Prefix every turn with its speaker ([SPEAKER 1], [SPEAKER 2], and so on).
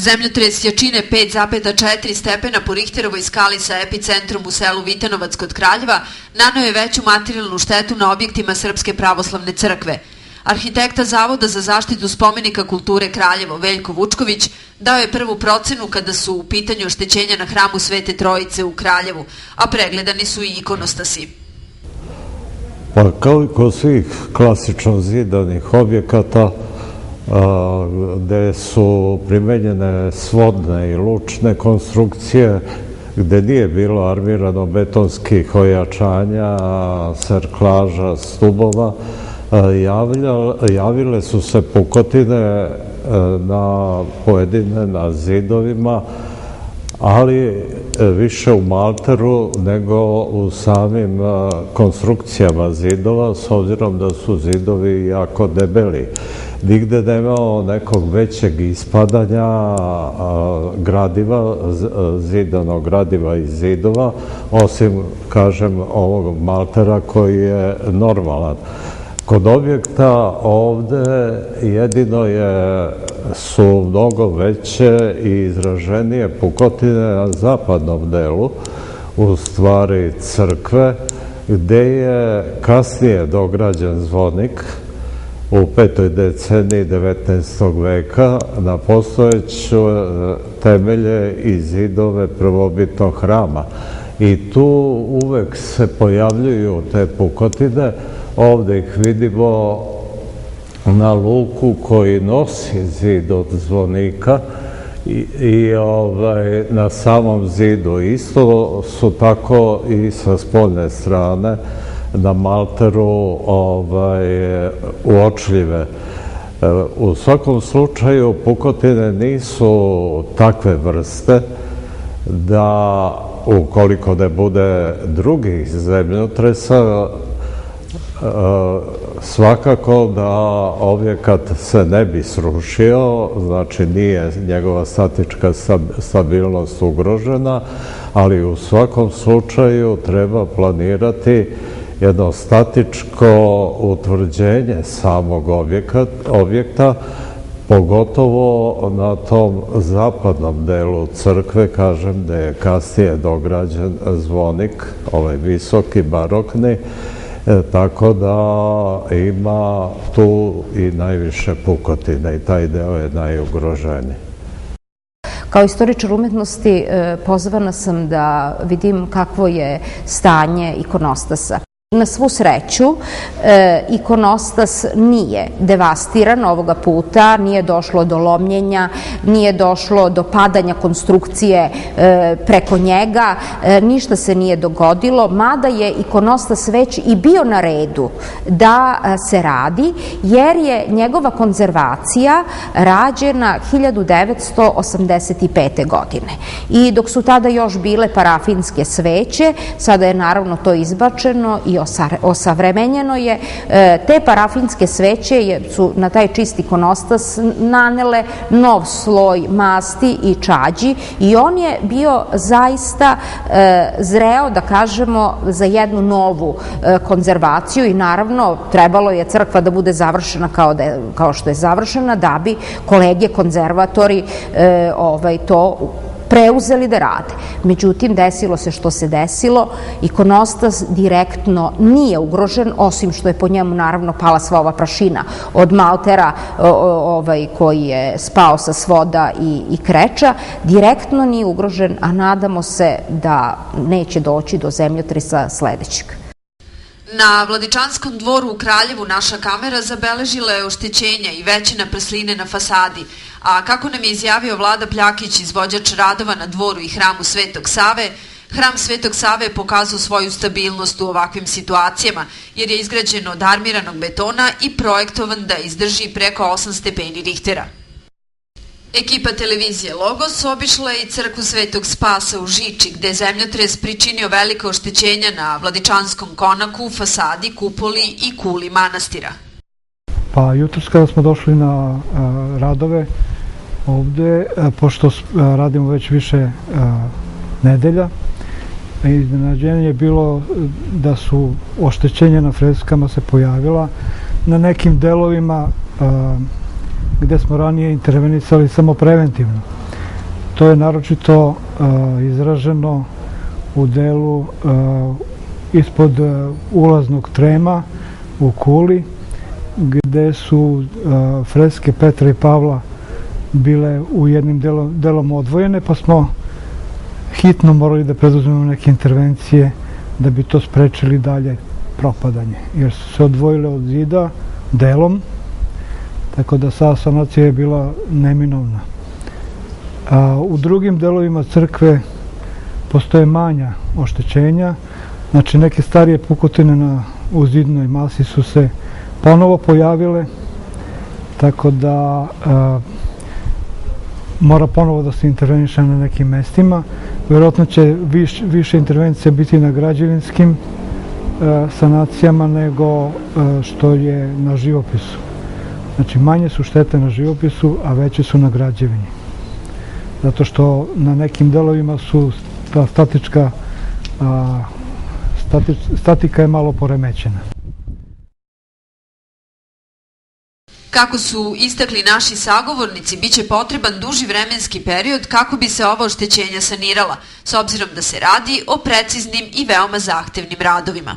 [SPEAKER 1] Zemljotres jačine 5,4 stepena po Richterovoj skali sa epicentrom u selu Vitanovac kod Kraljeva naneo je veću materijalnu štetu na objektima Srpske pravoslavne crkve. Arhitekta Zavoda za zaštitu spomenika kulture Kraljevo, Veljko Vučković, dao je prvu procenu kada su u pitanju oštećenja na hramu Svete Trojice u Kraljevu, a pregledani su i ikonostasi.
[SPEAKER 2] Pa kao i kod svih klasično zidanih objekata, gde su primenjene svodne i lučne konstrukcije, gde nije bilo armirano-betonskih ojačanja, serklaža, stubova, javile su se pukotine na zidovima, ali više u malteru nego u samim konstrukcijama zidova, s obzirom da su zidovi jako debeli. Nigde nemao nekog većeg ispadanja gradiva, zidanog gradiva iz zidova, osim, kažem, ovog maltera koji je normalan. Kod objekta ovde jedino su mnogo veće i izraženije pukotine na zapadnom delu, u stvari crkve, gde je kasnije dograđen zvonik u 5. deceniji 19. veka na postojeće temelje i zidove prvobitnog hrama. I tu uvek se pojavljuju te pukotine. Ovde ih vidimo na luku koji nosi zid od zvonika i na samom zidu. Isto su tako i sa spoljne strane na malteru uočljive. U svakom slučaju pukotine nisu takve vrste da ukoliko ne bude drugih zemljotresa, svakako da objekat se ne bi srušio, znači nije njegova statička stabilnost ugrožena, ali u svakom slučaju treba planirati jedno statičko utvrđenje samog objekta, pogotovo na tom zapadnom delu crkve, kažem da je kasnije dograđen zvonik, ovaj visoki, barokni, tako da ima tu i najviše pukotine i taj deo je najugroženiji.
[SPEAKER 3] Kao istoričar umetnosti pozvana sam da vidim kakvo je stanje ikonostasa. Na svu sreću, ikonostas nije devastiran ovoga puta, nije došlo do lomljenja, nije došlo do padanja konstrukcije preko njega, ništa se nije dogodilo, mada je ikonostas već i bio na redu da se radi, jer je njegova konzervacija rađena 1985. godine. I dok su tada još bile parafinske sveće, sada je naravno to izbačeno i osavremenjeno je. Te parafinske sveće su na taj čist ikonostas nanele nov sloj masti i čađi i on je bio zaista zreo, da kažemo, za jednu novu konzervaciju i naravno trebalo je crkva da bude završena kao što je završena da bi kolege konzervatori to preuzeli da rade. Međutim, desilo se što se desilo, ikonostas direktno nije ugrožen, osim što je po njemu naravno pala sva ova prašina od maltera koji je spao sa svoda i kreča, direktno nije ugrožen, a nadamo se da neće doći do zemljotresa sledećeg.
[SPEAKER 1] Na Vladičanskom dvoru u Kraljevu naša kamera zabeležila je oštećenja i veće naprsline na fasadi, a kako nam je izjavio Vlada Pljakić, izvođač radova na dvoru i hramu Svetog Save, hram Svetog Save je pokazao svoju stabilnost u ovakvim situacijama, jer je izgrađen od armiranog betona i projektovan da izdrži preko 8 stepeni Richtera. Ekipa televizije Logos obišla je i crkvu Svetog Spasa u Žiči, gde je zemljotres pričinio velike oštećenja na Vladičanskom konaku, fasadi, kupoli i kuli manastira.
[SPEAKER 4] Pa jutros kada smo došli na radove ovde, pošto radimo već više nedelja, iznenađenje je bilo da su oštećenja na freskama se pojavila na nekim delovima gde smo ranije intervenisali samo preventivno. To je naročito izraženo u delu ispod ulaznog trema u Kuli, gde su freske Petra i Pavla bile u jednim delom odvojene, pa smo hitno morali da preduzmemo neke intervencije da bi to sprečili dalje propadanje, jer su se odvojile od zida delom, tako da sanacija je bila neminovna. U drugim delovima crkve postoje manja oštećenja, znači neke starije pukotine u zidnoj masi su se ponovo pojavile, tako da mora ponovo da se interveniše na nekim mestima. Vjerojatno će više intervencija biti na građevinskim sanacijama nego što je na živopisu. Znači manje su štete na živopisu, a veće su na građevini. Zato što na nekim delovima su ta statika je malo poremećena.
[SPEAKER 1] Kako su istakli naši sagovornici, biće potreban duži vremenski period kako bi se ova oštećenja sanirala, s obzirom da se radi o preciznim i veoma zahtevnim radovima.